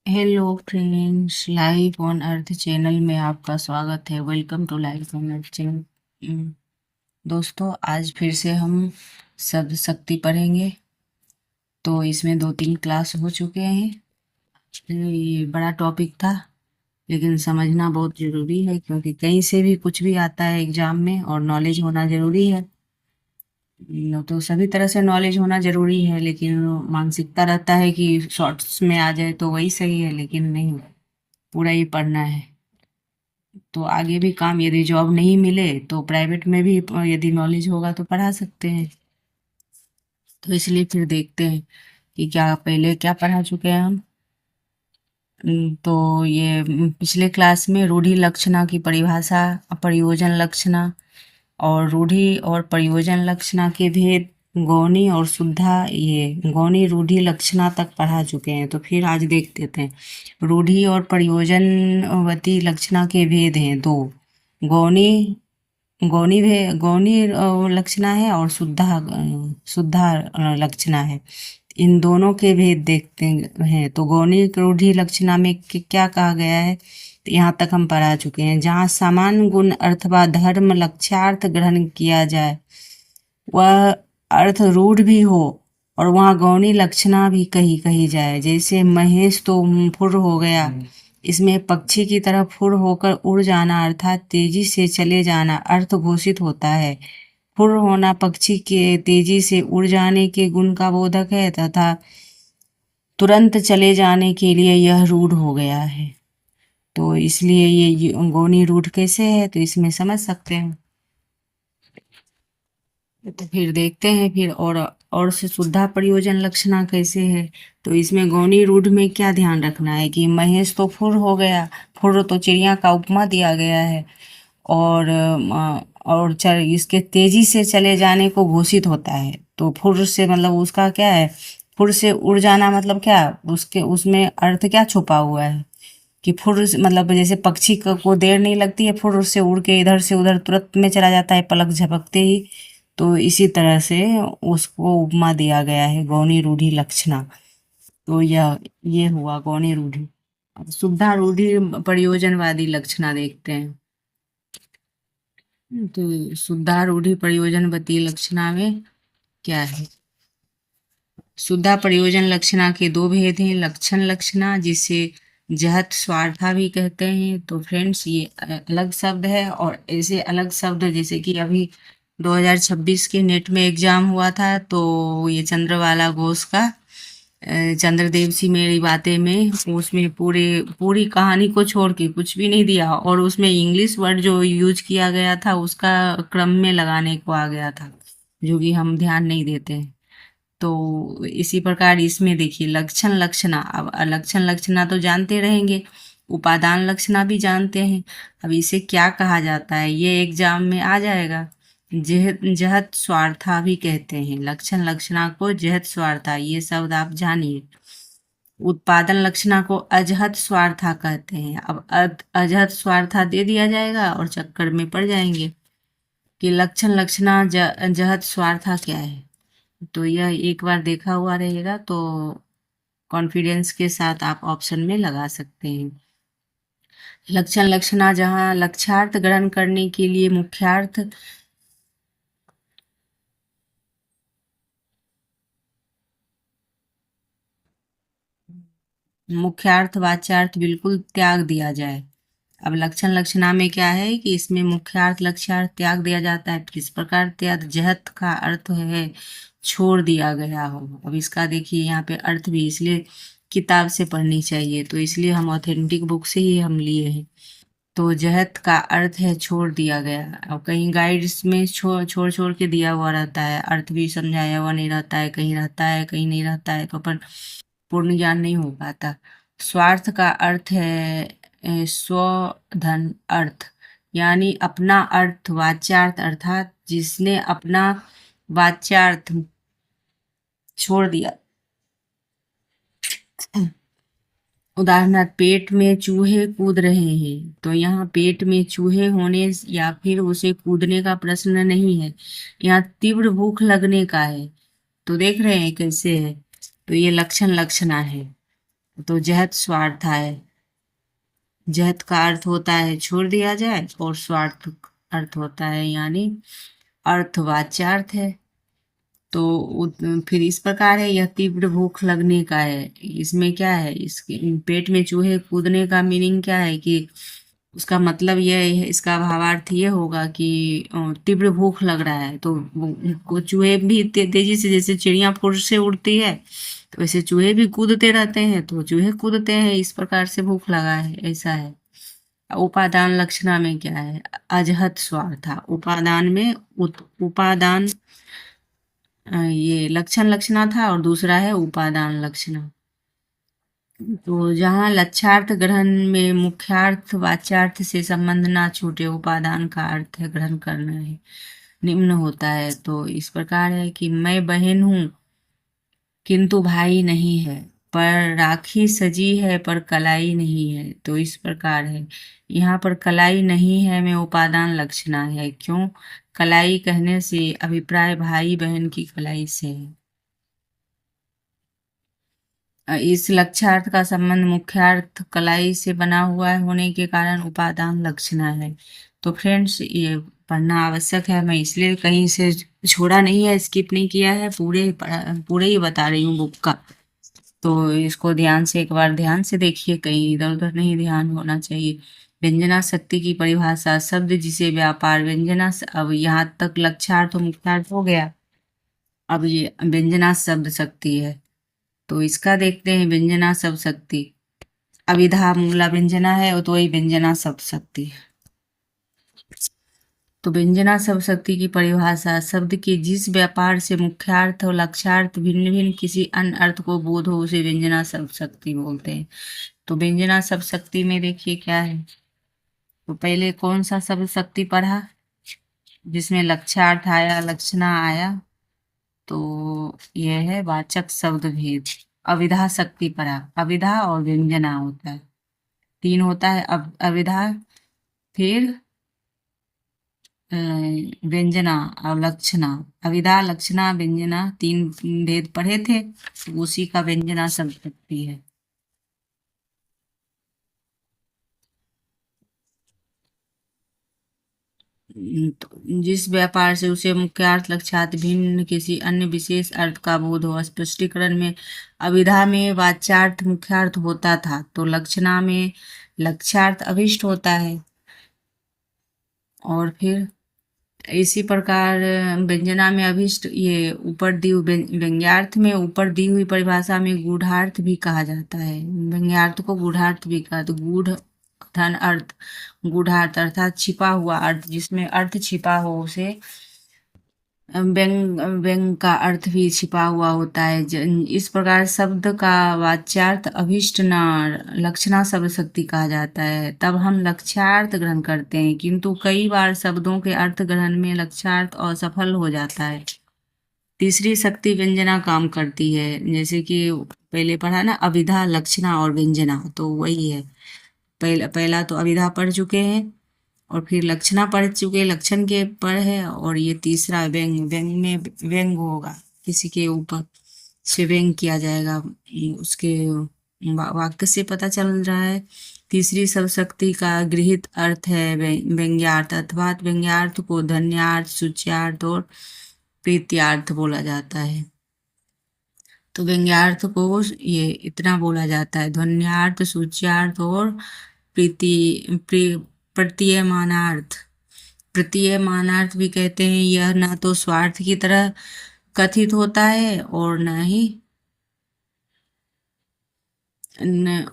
Hello friends, life on earth channel में आपका स्वागत है। Welcome to life on earth channel. दोस्तों, आज फिर से हम शब्द शक्ति पढ़ेंगे। तो इसमें 2-3 क्लास हो चुके हैं। ये बड़ा टॉपिक था, लेकिन समझना बहुत ज़रूरी है, क्योंकि कहीं से भी कुछ भी आता है एग्जाम में, और नॉलेज होना ज़रूरी है। तो सभी तरह से नॉलेज होना ज़रूरी है, लेकिन मानसिकता रहता है कि शॉर्ट्स में आ जाए तो वही सही है, लेकिन नहीं, पूरा ही पढ़ना है। तो आगे भी काम, यदि जॉब नहीं मिले तो प्राइवेट में भी यदि नॉलेज होगा तो पढ़ा सकते हैं। तो इसलिए फिर देखते हैं कि क्या पहले क्या पढ़ा चुके हैं हम। तो ये पिछले क्लास में रूढ़ि लक्षणा की परिभाषा, प्रयोजन लक्षणा और रूढ़ि और प्रयोजन लक्षणा के भेद, गौणी और शुद्धा, ये गौणी रूढ़ि लक्षणा तक पढ़ा चुके हैं। तो फिर आज देख लेते हैं। रूढ़ि और प्रयोजनवती लक्षणा के भेद हैं दो। गौणी गौणी लक्षणा है, और शुद्धा लक्षणा है। इन दोनों के भेद देखते हैं। तो गौणी रूढ़ि लक्षणा में क्या कहा गया है, तो यहाँ तक हम पढ़ा चुके हैं। जहाँ समान गुण अथवा धर्म लक्ष्यार्थ ग्रहण किया जाए, वह अर्थ रूढ़ भी हो, और वहाँ गौणी लक्षणा भी कही जाए। जैसे महेश तो फुर हो गया, इसमें पक्षी की तरह फुर होकर उड़ जाना अर्थात तेजी से चले जाना अर्थ घोषित होता है। फुर होना पक्षी के तेजी से उड़ जाने के गुण का बोधक है, तथा तुरंत चले जाने के लिए यह रूढ़ हो गया है। तो इसलिए ये गौणी रूढ़ कैसे है, तो इसमें समझ सकते हैं। तो फिर देखते हैं फिर, और से शुद्धा प्रयोजन लक्षणा कैसे है। तो इसमें गौणी रूढ़ में क्या ध्यान रखना है कि महेश तो फुर हो गया। फुर तो चिड़िया का उपमा दिया गया है, और इसके तेजी से चले जाने को घोषित होता है। तो फुर से मतलब उसका क्या है, फुर से उड़ जाना मतलब क्या, उसके उसमें अर्थ क्या छुपा हुआ है कि मतलब जैसे पक्षी को देर नहीं लगती है, फुर से उड़ के इधर से उधर तुरंत में चला जाता है पलक झपकते ही। तो इसी तरह से उसको उपमा दिया गया है गौणी रूढ़ि लक्षणा। तो ये हुआ गौणी रूढ़ि। अब शुद्धा रूढ़ि प्रयोजनवादी लक्षणा देखते हैं। तो शुद्धा रूढ़ि प्रयोजनवती लक्षणा में क्या है। शुद्धा प्रयोजन लक्षणा के दो भेद हैं। लक्षण लक्षणा, जिसे जहत स्वार्था भी कहते हैं। तो फ्रेंड्स, ये अलग शब्द है, और ऐसे अलग शब्द जैसे कि अभी 2026 के नेट में एग्जाम हुआ था, तो ये चंद्रवाला घोष का चंद्रदेव सी मेरी बातें में, उसमें पूरी कहानी को छोड़ के कुछ भी नहीं दिया, और उसमें इंग्लिश वर्ड जो यूज किया गया था उसका क्रम में लगाने को आ गया था, जो कि हम ध्यान नहीं देते हैं। तो इसी प्रकार इसमें देखिए लक्षण लक्षणा। अब लक्षण लक्षणा तो जानते रहेंगे, उपादान लक्षणा भी जानते हैं। अब इसे क्या कहा जाता है, ये एग्जाम में आ जाएगा। जहत स्वार्था भी कहते हैं लक्षण लक्षणा को, जहत स्वार्था, ये शब्द आप जानिए। उत्पादन लक्षणा को अजहत स्वार्था कहते हैं। अब अजहत स्वार्था दे दिया जाएगा और चक्कर में पड़ जाएंगे कि लक्षण लक्षणा जहत स्वार्था क्या है। तो यह एक बार देखा हुआ रहेगा, तो कॉन्फिडेंस के साथ आप ऑप्शन में लगा सकते हैं। लक्षण लक्षणा जहाँ लक्ष्यार्थ ग्रहण करने के लिए मुख्यार्थ वाच्यार्थ बिल्कुल त्याग दिया जाए। अब लक्षण लक्षणा में क्या है कि इसमें मुख्यार्थ लक्ष्यार्थ त्याग दिया जाता है। किस प्रकार त्याग, जहत का अर्थ है छोड़ दिया गया हो। अब इसका देखिए यहाँ पे अर्थ भी इसलिए किताब से पढ़नी चाहिए, तो इसलिए हम ऑथेंटिक बुक से ही हम लिए हैं। तो जहत का अर्थ है छोड़ दिया गया। अब कहीं गाइड्स में छोड़ छोड़ छोड़ के दिया हुआ रहता है, अर्थ भी समझाया हुआ नहीं रहता है, कहीं रहता है कहीं नहीं रहता है, तो अपन पूर्ण ज्ञान नहीं हो पाता। स्वार्थ का अर्थ है स्वधन अर्थ, यानी अपना अर्थ, वाच्यार्थ, अर्थात जिसने अपना वाच्यार्थ छोड़ दिया। उदाहरणार्थ, पेट में चूहे कूद रहे हैं, तो यहाँ पेट में चूहे होने या फिर उसे कूदने का प्रश्न नहीं है, यहाँ तीव्र भूख लगने का है। तो देख रहे हैं कैसे है। तो ये लक्षण लक्षणा है। तो जहत स्वार्थ है। जहत का अर्थ होता है छोड़ दिया जाए, और स्वार्थ अर्थ होता है यानी अर्थवाच्यार्थ है। तो फिर इस प्रकार है, यह तीव्र भूख लगने का है। इसमें क्या है, इसके पेट में चूहे कूदने का मीनिंग क्या है कि उसका मतलब यह है, इसका भावार्थ ये होगा कि तीव्र भूख लग रहा है। तो चूहे भी तेजी से, जैसे चिड़िया फुर्र से उड़ती है तो वैसे चूहे भी कूदते रहते हैं, तो चूहे कूदते हैं, इस प्रकार से भूख लगा है, ऐसा है। उपादान लक्षणा में क्या है, अजहत स्वार्था। उपादान में उपादान ये लक्षण लक्षणा था, और दूसरा है उपादान लक्षणा। तो जहाँ लक्षार्थ ग्रहण में मुख्यार्थ वाच्यार्थ से संबंध ना छूटे, उपादान का अर्थ है ग्रहण करना है, निम्न होता है। तो इस प्रकार है कि मैं बहन हूँ किंतु भाई नहीं है, पर राखी सजी है पर कलाई नहीं है। तो इस प्रकार है, यहाँ पर कलाई नहीं है में उपादान लक्षणा है। क्यों, कलाई कहने से अभिप्राय भाई बहन की कलाई से है। इस लक्षार्थ का संबंध मुख्यार्थ कलाई से बना हुआ है होने के कारण उपादान लक्षणा है। तो फ्रेंड्स, ये पढ़ना आवश्यक है, मैं इसलिए कहीं से छोड़ा नहीं है, स्किप नहीं किया है, पूरे ही बता रही हूँ बुक का। तो इसको ध्यान से, एक बार ध्यान से देखिए, कहीं इधर उधर नहीं ध्यान होना चाहिए। व्यंजना शक्ति की परिभाषा, शब्द जिसे व्यापार व्यंजना, अब यहाँ तक लक्षार्थ और मुख्यार्थ हो गया। अब ये व्यंजना शब्द शक्ति है, तो इसका देखते हैं। व्यंजना शब्द शक्ति, अविधा मूला व्यंजना है, और तो वही व्यंजना शब्द शक्ति है। तो व्यंजना शब्द शक्ति की परिभाषा, शब्द के जिस व्यापार से मुख्यार्थ और लक्षार्थ भिन्न भिन्न किसी अन्य अर्थ को बोध हो, उसे व्यंजना शब्द शक्ति बोलते हैं। तो व्यंजना शब्द शक्ति में देखिए क्या है। तो पहले कौन सा शब्द शक्ति पढ़ा, जिसमें लक्षार्थ आया, लक्षणा आया, तो यह है वाचक शब्द भेद। अविधा शक्ति पढ़ा, अविधा और व्यंजना होता है, तीन होता है। अविधा, फिर व्यंजना और लक्षणा। अविधा लक्षणा व्यंजना तीन भेद पढ़े थे, तो उसी का व्यंजना शब्द शक्ति है। तो जिस व्यापार से उसे मुख्यार्थ लक्षार्थ भिन्न किसी अन्य विशेष अर्थ का बोध हो। स्पष्टीकरण में अविधा में वाच्यार्थ मुख्यार्थ होता था, तो लक्षणा में लक्ष्यार्थ अभिष्ट होता है। और फिर इसी प्रकार व्यंजना में अभिष्ट, ये ऊपर दी व्यंग्यार्थ में ऊपर दी हुई परिभाषा में गूढ़ार्थ भी कहा जाता है। व्यंग्यार्थ को गूढ़ार्थ भी कहा, तो गूढ़ धन अर्थ, गूढ़ार्थ अर्थात छिपा हुआ अर्थ, जिसमें अर्थ छिपा हो उसे व्यंग व्यंग का अर्थ भी छिपा हुआ होता है। इस प्रकार शब्द का वाच्यार्थ अभिष्ट न लक्षणा शब्द शक्ति कहा जाता है, तब हम लक्ष्यार्थ ग्रहण करते हैं, किंतु कई बार शब्दों के अर्थ ग्रहण में लक्ष्यार्थ असफल हो जाता है। तीसरी शक्ति व्यंजना काम करती है, जैसे कि पहले पढ़ा ना, अविधा लक्षणा और व्यंजना, तो वही है। पहला तो अविधा पढ़ चुके हैं, और फिर लक्षणा पढ़ चुके, लक्षण के पर है, और ये तीसरा व्यंग, व्यंग में व्यंग होगा, किसी के ऊपर से व्यंग किया जाएगा, उसके वाक्य से पता चल रहा है। तीसरी शब्द शक्ति का गृहीत अर्थ है व्यंग्यार्थ, अथवा व्यंग्यार्थ को धन्यार्थ, सूच्यार्थ और प्रीत्यार्थ बोला जाता है। तो व्यंग्यार्थ को ये इतना बोला जाता है, ध्वन्यार्थ, सूच्यार्थ और प्रतीयमानार्थ। प्रतीयमानार्थ भी कहते हैं। यह न तो स्वार्थ की तरह कथित होता है और न ही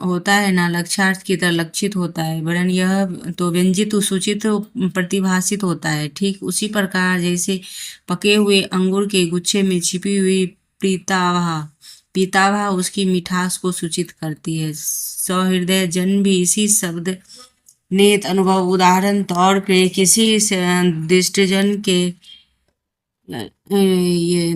होता है, न लक्षार्थ की तरह लक्षित होता है, वरन यह तो व्यंजित सूचित प्रतिभाषित होता है। ठीक उसी प्रकार जैसे पके हुए अंगूर के गुच्छे में छिपी हुई पीताभा पीताभा उसकी मिठास को सूचित करती है। सहृदय जन भी इसी शब्द नेत अनुभव, उदाहरण तौर पे किसी दृष्टजन के ये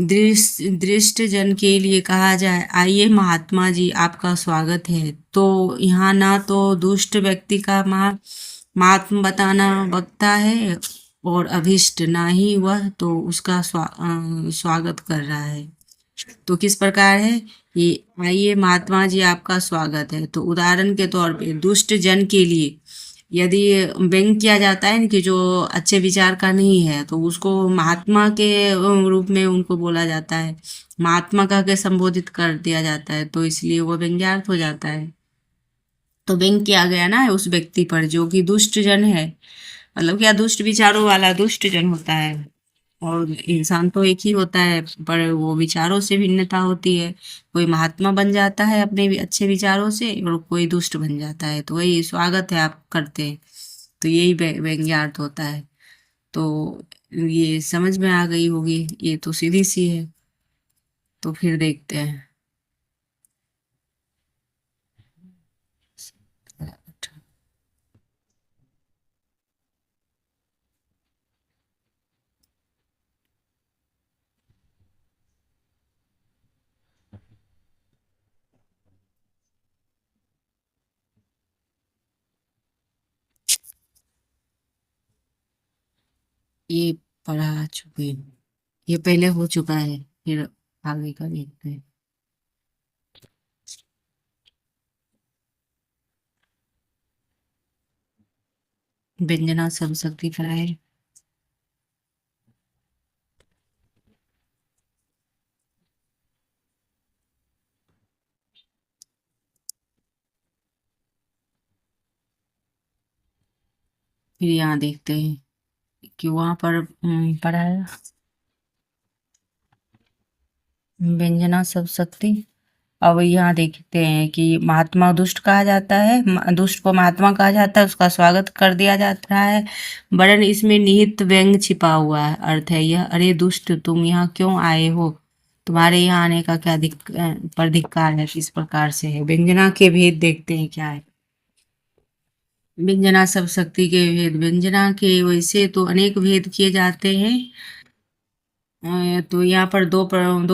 दृष्टजन के लिए कहा जाए, आइए महात्मा जी आपका स्वागत है, तो यहाँ ना तो दुष्ट व्यक्ति का महात्मा बताना बकता है, और अभिष्ट ना ही वह तो उसका स्वागत कर रहा है। तो किस प्रकार है, ये आइए महात्मा जी आपका स्वागत है। तो उदाहरण के तौर पे दुष्ट जन के लिए यदि व्यंग किया जाता है ना कि जो अच्छे विचार का नहीं है तो उसको महात्मा के रूप में उनको बोला जाता है, महात्मा कह के संबोधित कर दिया जाता है, तो इसलिए वो व्यंग्यार्थ हो जाता है। तो व्यंग किया गया ना उस व्यक्ति पर जो कि दुष्ट जन है, मतलब क्या दुष्ट विचारों वाला दुष्ट जन होता है। और इंसान तो एक ही होता है पर वो विचारों से भिन्नता होती है, कोई महात्मा बन जाता है अपने अच्छे विचारों से और कोई दुष्ट बन जाता है। तो वही स्वागत है आप करते हैं, तो यही व्यंग्यार्थ होता है। तो ये समझ में आ गई होगी, ये तो सीधी सी है। तो फिर देखते हैं। ये पढ़ा चुके हैं। ये पहले हो चुका है, फिर आगे का देखते हैं। व्यंजना शब्द शक्ति का है। फिर यहाँ देखते हैं कि वहां पर पढ़ा है व्यंजना शब्द शक्ति। अब यहाँ देखते हैं कि महात्मा दुष्ट कहा जाता है, दुष्ट को महात्मा कहा जाता है, उसका स्वागत कर दिया जाता है, वरन इसमें निहित व्यंग छिपा हुआ है। अर्थ है यह, अरे दुष्ट तुम यहाँ क्यों आए हो, तुम्हारे यहाँ आने का क्या पर धिक्कार है, किस प्रकार से है। व्यंजना के भेद देखते हैं क्या है। व्यंजना शब्द शक्ति के भेद, व्यंजना के वैसे तो अनेक भेद किए जाते हैं। तो यहाँ पर दो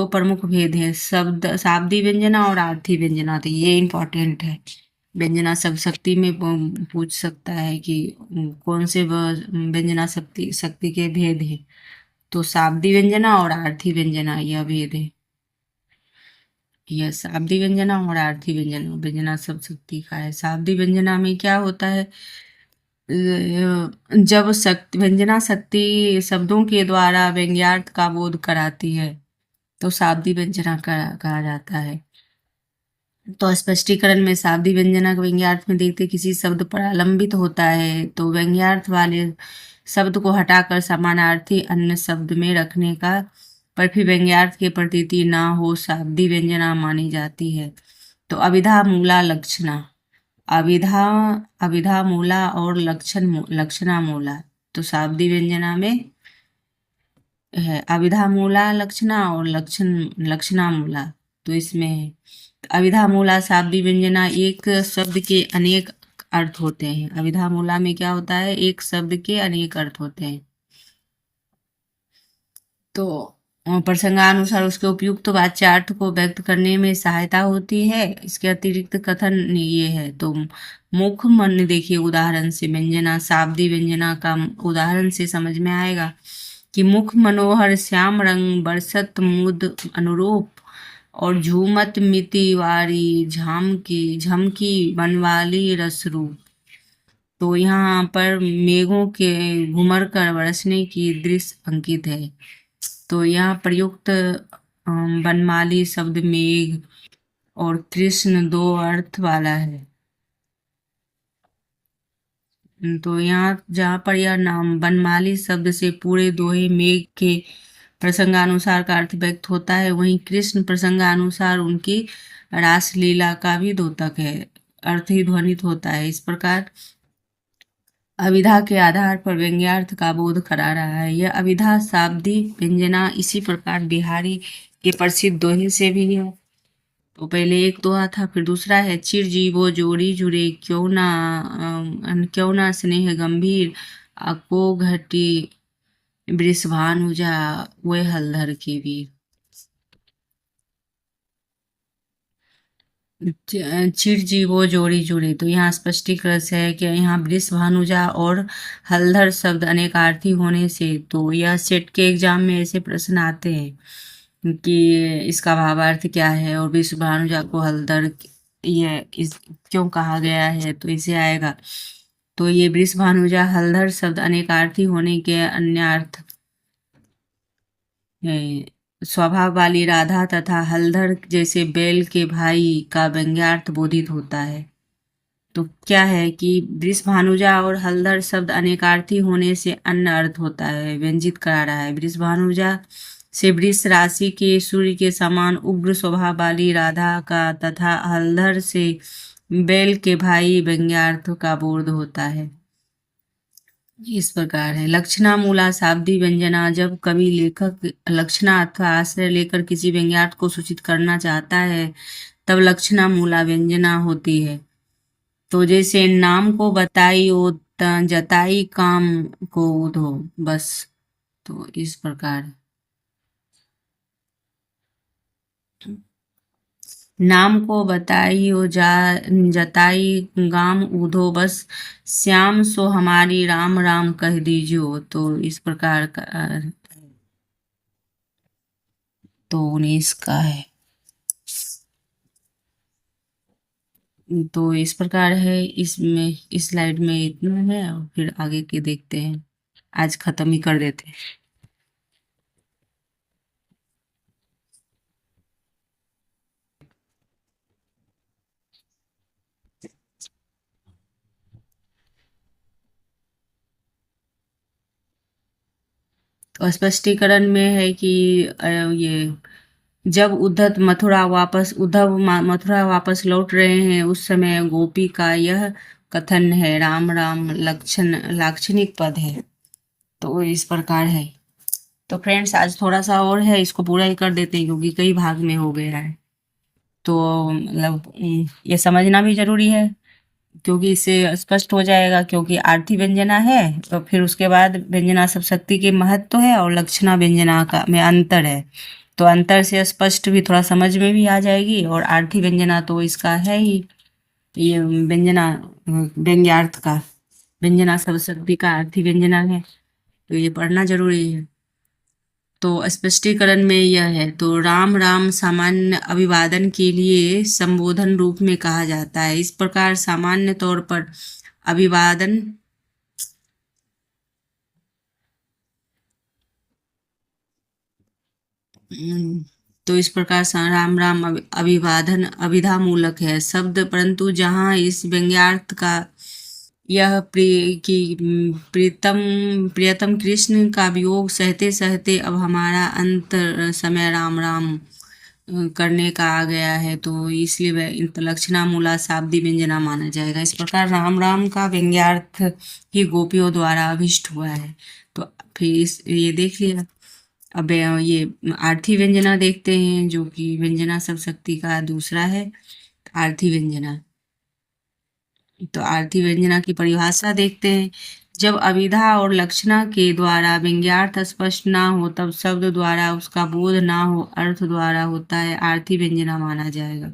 प्रमुख भेद हैं, शब्द शाब्दी व्यंजना और आर्थी व्यंजना। तो ये इम्पोर्टेंट है, व्यंजना शब्द शक्ति में पूछ सकता है कि कौन से व्यंजना शक्ति शक्ति के भेद हैं। तो शाब्दी व्यंजना और आर्थी व्यंजना यह भेद है। यह शाब्दी व्यंजना और आर्थी व्यंजना व्यंजना शब्द शक्ति का है। शाब्दी व्यंजना में क्या होता है, जब शक्ति व्यंजना शक्ति शब्दों के द्वारा व्यंग्यार्थ का बोध कराती है तो शाब्दी व्यंजना कहा जाता है। तो स्पष्टीकरण में शाब्दी व्यंजना को व्यंग्यार्थ में देखते किसी शब्द पर आलंबित होता है तो व्यंग्यार्थ वाले शब्द को हटाकर समानार्थी अन्य शब्द में रखने का पर फिर व्यंग्यार्थ के प्रतीति ना हो शाब्दी व्यंजना मानी जाती है। तो अभिधा मूला लक्षणा, अभिधा अभिधा मूला और लक्षणा मूला। तो शाब्दी व्यंजना में है अभिधा मूला लक्षणा और लक्षणा मूला। तो इसमें है अभिधा मूला शाब्दी व्यंजना एक शब्द के अनेक अर्थ होते हैं। अभिधा मूला में क्या होता है, एक शब्द के अनेक अर्थ होते हैं। तो प्रसंगानुसार उसके उपयुक्त वाच्यार्थ को व्यक्त करने में सहायता होती है। इसके अतिरिक्त कथन ये है, तो मुख मन देखिए उदाहरण से व्यंजना शाब्दी व्यंजना का उदाहरण से समझ में आएगा कि मुख मनोहर श्याम रंग बरसत मुद अनुरूप और झूमत मिति वारी झामकी झमकी बनवाली रसरूप। तो यहाँ पर मेघों के घुमर कर बरसने की दृश्य अंकित है। तो यहाँ प्रयुक्त बनमाली शब्द मेघ और कृष्ण दो अर्थ वाला है। तो यहाँ जहाँ पर यह नाम बनमाली शब्द से पूरे दोहे मेघ के प्रसंगानुसार का अर्थ व्यक्त होता है, वहीं कृष्ण प्रसंगानुसार उनकी रासलीला का भी द्योतक है, अर्थ ही ध्वनित होता है। इस प्रकार अभिधा के आधार पर व्यंग्यार्थ का बोध करा रहा है। यह अभिधा शाब्दी व्यंजना इसी प्रकार बिहारी के प्रसिद्ध दोहे से भी है। तो पहले एक दोहा था, फिर दूसरा है चिर जीवो जोड़ी जुड़े क्यों ना स्नेह गंभीर को घटी वृषभानुजा वे हलधर के वीर। चिरजीवो जोड़ी जुड़ी। तो यहाँ स्पष्टीकरण से है कि यहाँ वृषभानुजा और हलधर शब्द अनेकार्थी होने से तो यह सेट के एग्जाम में ऐसे प्रश्न आते हैं। कि इसका भावार्थ क्या है और वृषभानुजा को हलधर ये इस क्यों कहा गया है, तो इसे आएगा। तो ये वृषभानुजा हलधर शब्द अनेकार्थी होने के अन्य अर्थ स्वभाव वाली राधा तथा हलधर जैसे बैल के भाई का व्यंग्यार्थ बोधित होता है। तो क्या है कि वृषभानुजा और हलधर शब्द अनेकार्थी होने से अन्य अर्थ होता है, व्यंजित करा रहा है। वृषभानुजा से वृष राशि के सूर्य के समान उग्र स्वभाव वाली राधा का तथा हलधर से बैल के भाई व्यंग्यार्थ का बोध होता है। इस प्रकार है। लक्षणा मूला शाब्दी व्यंजना, जब कवि लेखक लक्षणा अथवा आश्रय लेकर किसी व्यंग्यार्थ को सूचित करना चाहता है तब लक्षणा मूला व्यंजना होती है। तो जैसे नाम को बताई ओ जताई काम को उधो, बस। तो इस प्रकार नाम को बताई ओ जताई गाम उधो, बस श्याम सो हमारी राम राम कह दीजियो। तो इस प्रकार का तो 19 का है। तो इस प्रकार है, इसमें इस स्लाइड में इतना है और फिर आगे के देखते हैं। आज खत्म ही कर देते हैं। तो स्पष्टीकरण में है कि ये जब उद्धव मथुरा वापस लौट रहे हैं उस समय गोपी का यह कथन है, राम राम लाक्षणिक पद है। तो इस प्रकार है। तो फ्रेंड्स आज थोड़ा सा और है, इसको पूरा ही कर देते हैं क्योंकि कई भाग में हो गया है। तो मतलब ये समझना भी जरूरी है क्योंकि इससे स्पष्ट हो जाएगा, क्योंकि आरती व्यंजना है तो फिर उसके बाद व्यंजना सब शक्ति के महत्व है और लक्षणा व्यंजना का में अंतर है। तो अंतर से स्पष्ट भी थोड़ा समझ में भी आ जाएगी। और आरती व्यंजना तो इसका है ही, ये व्यंजना व्यंग्यार्थ का व्यंजना सब शक्ति का आरती व्यंजना है, तो ये पढ़ना जरूरी है। तो स्पष्टीकरण में यह है, तो राम राम सामान्य अभिवादन के लिए संबोधन रूप में कहा जाता है। इस प्रकार सामान्य तौर पर अभिवादन तो इस प्रकार राम राम अभिवादन अभिधा मूलक है शब्द, परंतु जहाँ इस व्यंग्यार्थ का यह प्रियतम कृष्ण का वियोग सहते सहते अब हमारा अंत समय राम राम करने का आ गया है, तो इसलिए वह लक्षणा मूला शाब्दी व्यंजना माना जाएगा। इस प्रकार राम राम का व्यंग्यार्थ ही गोपियों द्वारा अभिष्ट हुआ है। तो फिर ये देख लिया। अब ये आरती व्यंजना देखते हैं, जो कि व्यंजना सब शक्ति का दूसरा है, आरती व्यंजना। तो आरती व्यंजना की परिभाषा देखते हैं। जब अभिधा और लक्षणा के द्वारा व्यंग्यार्थ स्पष्ट ना हो तब शब्द द्वारा उसका बोध ना हो, अर्थ द्वारा होता है, आरती व्यंजना माना जाएगा।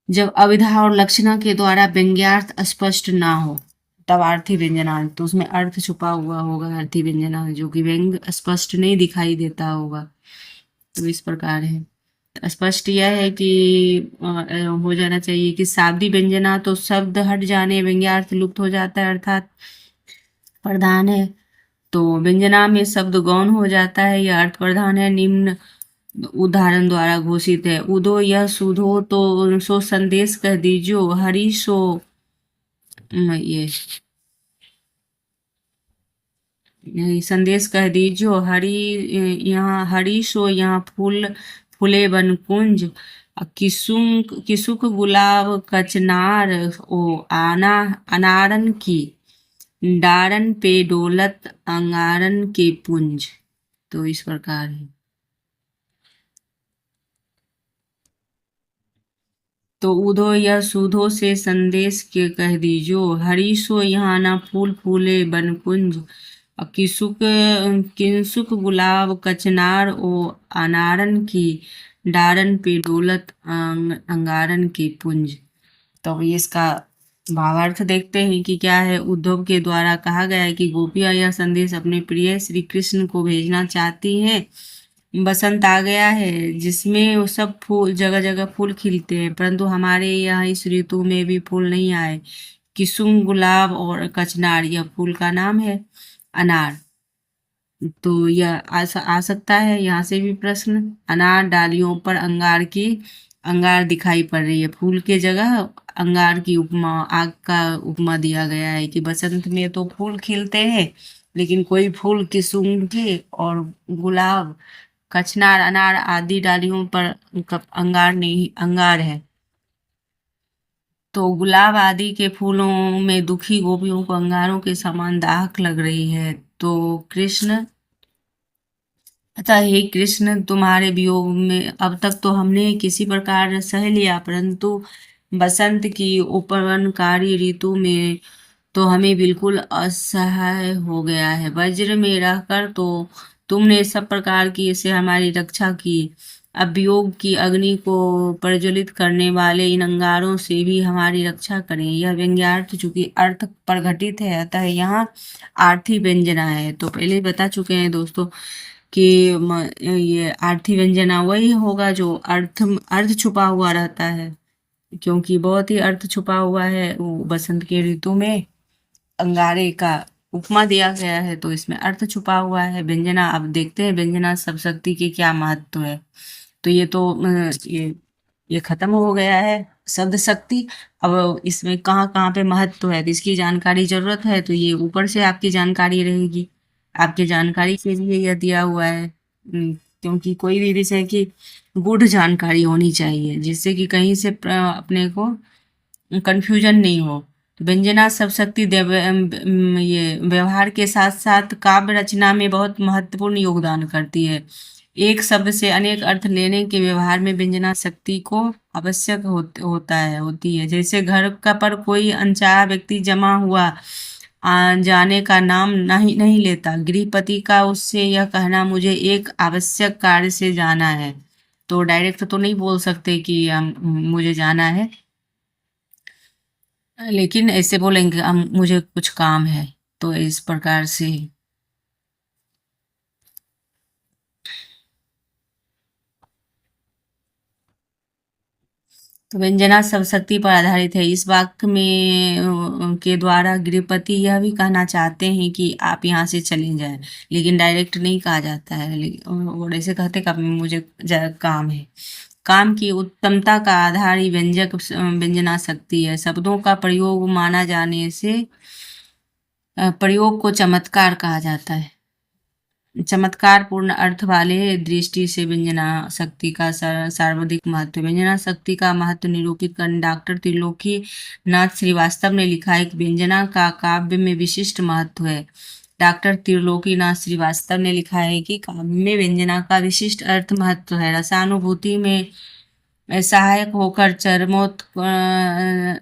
जब अभिधा और लक्षणा के द्वारा व्यंग्यार्थ स्पष्ट ना हो तब आरती व्यंजना, तो उसमें अर्थ छुपा हुआ होगा आरती व्यंजना, जो कि व्यंग स्पष्ट नहीं दिखाई देता होगा। तो इस प्रकार है। स्पष्ट यह है कि हो जाना चाहिए कि शाब्दी व्यंजना तो शब्द हट जाने व्यंग्यार्थ लुप्त हो जाता है, अर्थात प्रधान है। तो व्यंजना में शब्द गौण हो जाता है, यह अर्थ प्रधान है। निम्न उदाहरण द्वारा घोषित है, उदो यह सुधो तो सो संदेश कह दीजियो, हरि सो ये संदेश कह दीजियो, हरि यहाँ हरि सो यहाँ फूल फूले बन कुंज, किसुक गुलाब कचनार ओ आना अनारन की डारन पे डोलत अंगारन के पुंज। तो इस प्रकार है। तो उदो यह सुधो से संदेश के कह दीजो, हरि सो यहाँ ना फूल फूले बन कुंज, किसुक किंसुक गुलाब कचनार ओ अनारन की डारन पे डोलत अंगारन के पुंज। तो ये इसका भावार्थ देखते हैं कि क्या है। उद्धव के द्वारा कहा गया है कि गोपियां यह संदेश अपने प्रिय श्री कृष्ण को भेजना चाहती हैं, बसंत आ गया है, जिसमें वो सब फूल जगह जगह फूल खिलते हैं, परंतु हमारे यहाँ इस ऋतु में भी फूल नहीं आए। किसुम, गुलाब और कचनार, यह फूल का नाम है। अनार, तो यह आ सकता है यहाँ से भी प्रश्न। अनार डालियों पर अंगार दिखाई पड़ रही है। फूल के जगह अंगार की उपमा, आग का उपमा दिया गया है कि बसंत में तो फूल खिलते हैं, लेकिन कोई फूल किस्म के और गुलाब, कचनार, अनार आदि डालियों पर अंगार नहीं, अंगार है। तो गुलाब आदि के फूलों में दुखी गोपियों को अंगारों के समान दाहक लग रही है। तो कृष्ण, अतः हे कृष्ण, तुम्हारे वियोग में अब तक तो हमने किसी प्रकार सह लिया, परंतु बसंत की उपवनकारी ऋतु में तो हमें बिल्कुल असहाय हो गया है। वज्र में रहकर तो तुमने सब प्रकार की से हमारी रक्षा की, अब वियोग की अग्नि को प्रज्वलित करने वाले इन अंगारों से भी हमारी रक्षा करें। यह व्यंग्यार्थ चूंकि अर्थ पर घटित है, अतः यहाँ आर्थी व्यंजना है। तो पहले ही बता चुके हैं दोस्तों कि ये आर्थी व्यंजना वही होगा जो अर्थ छुपा हुआ रहता है, क्योंकि बहुत ही अर्थ छुपा हुआ है। वो बसंत के ऋतु में अंगारे का उपमा दिया गया है, तो इसमें अर्थ छुपा हुआ है। व्यंजना, अब देखते हैं व्यंजना सब शक्ति के क्या महत्व है। तो ये तो ये खत्म हो गया है शब्द शक्ति। अब इसमें कहाँ कहाँ पे महत्व है, तो इसकी जानकारी जरूरत है, तो ये ऊपर से आपकी जानकारी रहेगी। आपके जानकारी के लिए यह दिया हुआ है। क्योंकि कोई भी विषय की गूढ़ जानकारी होनी चाहिए, जिससे कि कहीं से अपने को कंफ्यूजन नहीं हो। तो व्यंजना सब शक्ति ये व्यवहार के साथ साथ काव्य रचना में बहुत महत्वपूर्ण योगदान करती है। एक शब्द से अनेक अर्थ लेने के व्यवहार में व्यंजना शक्ति को आवश्यक होती है। जैसे घर का पर कोई अनचाहा व्यक्ति जमा हुआ जाने का नाम नहीं लेता। गृहपति का उससे यह कहना मुझे एक आवश्यक कार्य से जाना है, तो डायरेक्ट तो नहीं बोल सकते कि मुझे जाना है, लेकिन ऐसे बोलेंगे मुझे कुछ काम है। तो इस प्रकार से तो व्यंजना सब शक्ति पर आधारित है। इस वाक्य में के द्वारा गृहपति यह भी कहना चाहते हैं कि आप यहाँ से चले जाएं, लेकिन डायरेक्ट नहीं कहा जाता है। और ऐसे कहते कि मुझे काम है। काम की उत्तमता का आधार ही व्यंजना शक्ति है। शब्दों का प्रयोग माना जाने से प्रयोग को चमत्कार कहा जाता है। चमत्कार पूर्ण अर्थ वाले दृष्टि से व्यंजना शक्ति का सर्वाधिक महत्व। व्यंजना शक्ति का महत्व निरूपित करने डॉक्टर त्रिलोकी नाथ श्रीवास्तव ने लिखा है कि व्यंजना का काव्य में विशिष्ट महत्व है। डॉक्टर त्रिलोकी नाथ श्रीवास्तव ने लिखा है कि काव्य में व्यंजना का विशिष्ट अर्थ महत्व है। रसानुभूति में सहायक होकर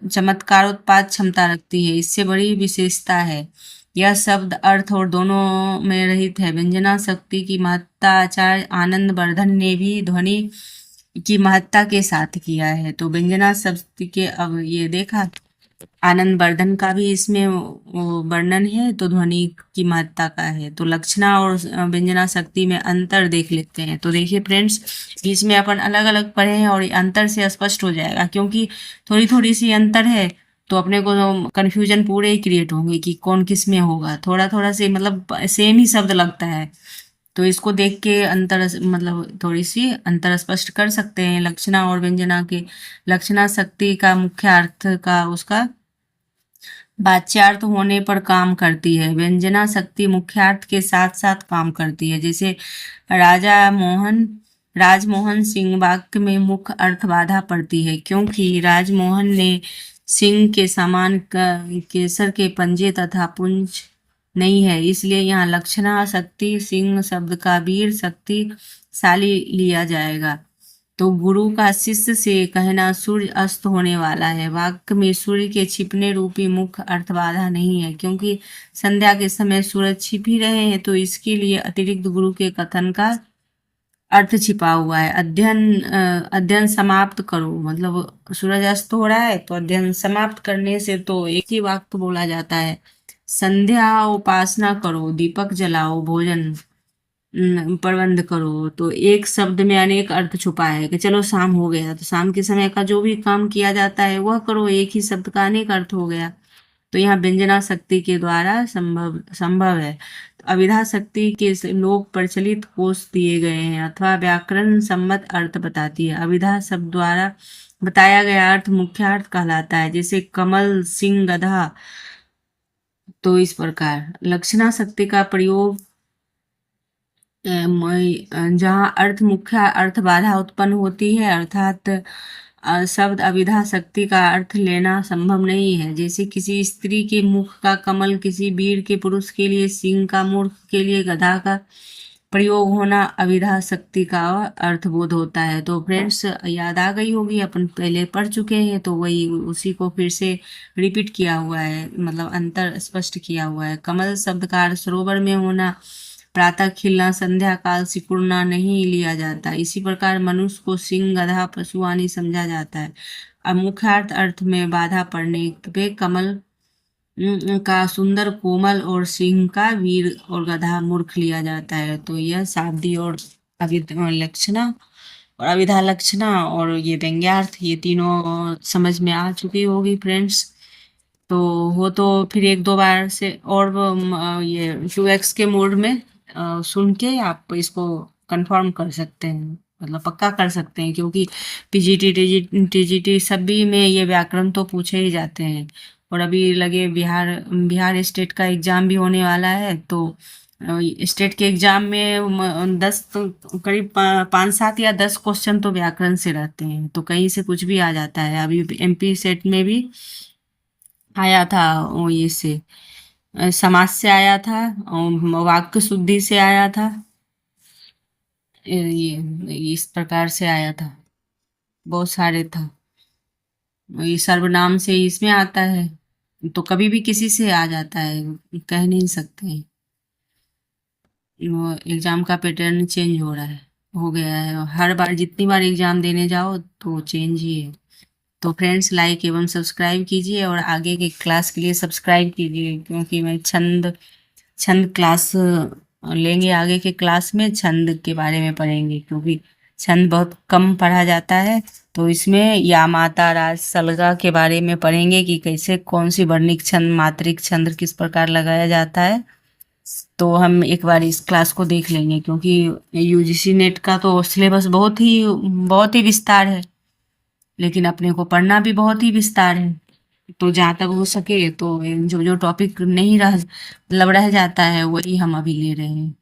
चमत्कारोत्पाद क्षमता रखती है। इससे बड़ी विशेषता है, यह शब्द अर्थ और दोनों में रहित है। व्यंजना शक्ति की महत्ता आचार्य आनंद वर्धन ने भी ध्वनि की महत्ता के साथ किया है। तो व्यंजना शक्ति के, अब ये देखा आनंद वर्धन का भी इसमें वर्णन है, तो ध्वनि की महत्ता का है। तो लक्षणा और व्यंजना शक्ति में अंतर देख लेते हैं। तो देखिए फ्रेंड्स, बीच में अपन अलग अलग पढ़े हैं और अंतर से स्पष्ट हो जाएगा, क्योंकि थोड़ी थोड़ी सी अंतर है तो अपने को कंफ्यूजन पूरे ही क्रिएट होंगे कि कौन किस में होगा। थोड़ा थोड़ा से मतलब सेम ही शब्द लगता है, तो इसको देख के अंतर मतलब थोड़ी सी अंतर स्पष्ट कर सकते हैं लक्षणा और व्यंजना के। लक्षणा शक्ति का मुख्य अर्थ का उसका वाच्यार्थ होने पर काम करती है। व्यंजना शक्ति मुख्यार्थ के साथ साथ काम करती है। जैसे राजमोहन सिंह वाक्य में मुख्य अर्थ बाधा पड़ती है, क्योंकि राजमोहन ने सिंह के समान केसर के पंजे तथा पुंज नहीं है, इसलिए यहाँ लक्षणा शक्ति सिंह शब्द का वीर शक्तिशाली लिया जाएगा। तो गुरु का शिष्य से कहना सूर्य अस्त होने वाला है, वाक्य में सूर्य के छिपने रूपी मुख्य अर्थ बाधा नहीं है, क्योंकि संध्या के समय सूरज छिप ही रहे हैं, तो इसके लिए अतिरिक्त गुरु के कथन का अर्थ छिपा हुआ है। अध्ययन समाप्त करो, मतलब सूरज अस्त हो रहा है तो अध्ययन समाप्त करने से तो एक ही वाक्य बोला जाता है। संध्या उपासना करो, दीपक जलाओ, भोजन प्रबंध करो। तो एक शब्द में अनेक अर्थ छुपा है कि चलो शाम हो गया तो शाम के समय का जो भी काम किया जाता है वह करो, एक ही शब्द का अनेक अर्थ हो गया। तो यहाँ व्यंजना शक्ति के द्वारा संभव संभव है। तो अभिधा शक्ति के लोक प्रचलित कोश दिए गए हैं अथवा व्याकरण सम्मत अर्थ बताती है। अभिधा शब्द द्वारा बताया गया अर्थ मुख्यार्थ कहलाता है, जैसे कमल, सिंह, गधा। तो इस प्रकार लक्षणा शक्ति का प्रयोग जहाँ अर्थ मुख्य अर्थ बाधा उत्पन्न होती है, अर्थात शब्द अभिधा शक्ति का अर्थ लेना संभव नहीं है। जैसे किसी स्त्री के मुख का कमल, किसी वीर के पुरुष के लिए सिंह का, मूर्ख के लिए गधा का प्रयोग होना अभिधा शक्ति का अर्थबोध होता है। तो फ्रेंड्स याद आ गई होगी, अपन पहले पढ़ चुके हैं तो वही उसी को फिर से रिपीट किया हुआ है, मतलब अंतर स्पष्ट किया हुआ है। कमल शब्द का अर्थ सरोवर में होना, प्रातः खिलना, संध्या काल सिकुड़ना नहीं लिया जाता। इसी प्रकार मनुष्य को सिंह, गधा, पशु आदि समझा जाता है। अब मुख्यार्थ अर्थ में बाधा पड़ने पे कमल का सुंदर, कोमल और सिंह का वीर और गधा मूर्ख लिया जाता है। तो यह शाब्दी और लक्षणा और अभिधा लक्षणा और ये व्यंग्यार्थ, ये तीनों समझ में आ चुकी होगी फ्रेंड्स। तो हो तो फिर एक दो बार से और ये 2x के मोड में सुन के आप इसको कंफर्म कर सकते हैं, मतलब पक्का कर सकते हैं, क्योंकि पीजीटी टीजीटी सभी में ये व्याकरण तो पूछे ही जाते हैं। और अभी लगे बिहार स्टेट का एग्ज़ाम भी होने वाला है। तो स्टेट के एग्ज़ाम में 10 तो करीब 5-7 या 10 क्वेश्चन तो व्याकरण से रहते हैं, तो कहीं से कुछ भी आ जाता है। अभी एमपी सेट में भी आया था, वो ये से समाज से आया था और वाक्य शुद्धि से आया था, ये इस प्रकार से आया था, बहुत सारे था। ये सर्वनाम से इसमें आता है, तो कभी भी किसी से आ जाता है, कह नहीं सकते। वो एग्जाम का पैटर्न चेंज हो रहा है, हो गया है, हर बार जितनी बार एग्जाम देने जाओ तो चेंज ही है। तो फ्रेंड्स लाइक एवं सब्सक्राइब कीजिए और आगे के क्लास के लिए सब्सक्राइब कीजिए, क्योंकि मैं छंद छंद क्लास लेंगे। आगे के क्लास में छंद के बारे में पढ़ेंगे, क्योंकि छंद बहुत कम पढ़ा जाता है। तो इसमें या माता राज सलगा के बारे में पढ़ेंगे कि कैसे कौन सी वर्णिक छंद, मात्रिक छंद किस प्रकार लगाया जाता है। तो हम एक बार इस क्लास को देख लेंगे, क्योंकि यूजीसी नेट का तो सिलेबस बहुत ही विस्तार है, लेकिन अपने को पढ़ना भी बहुत ही विस्तार है। तो जहाँ तक हो सके तो जो जो टॉपिक नहीं रह जाता है वही हम अभी ले रहे हैं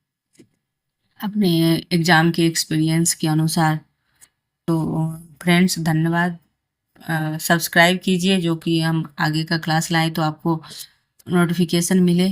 अपने एग्ज़ाम के एक्सपीरियंस के अनुसार। तो फ्रेंड्स धन्यवाद, सब्सक्राइब कीजिए जो कि हम आगे का क्लास लाएं तो आपको नोटिफिकेशन मिले।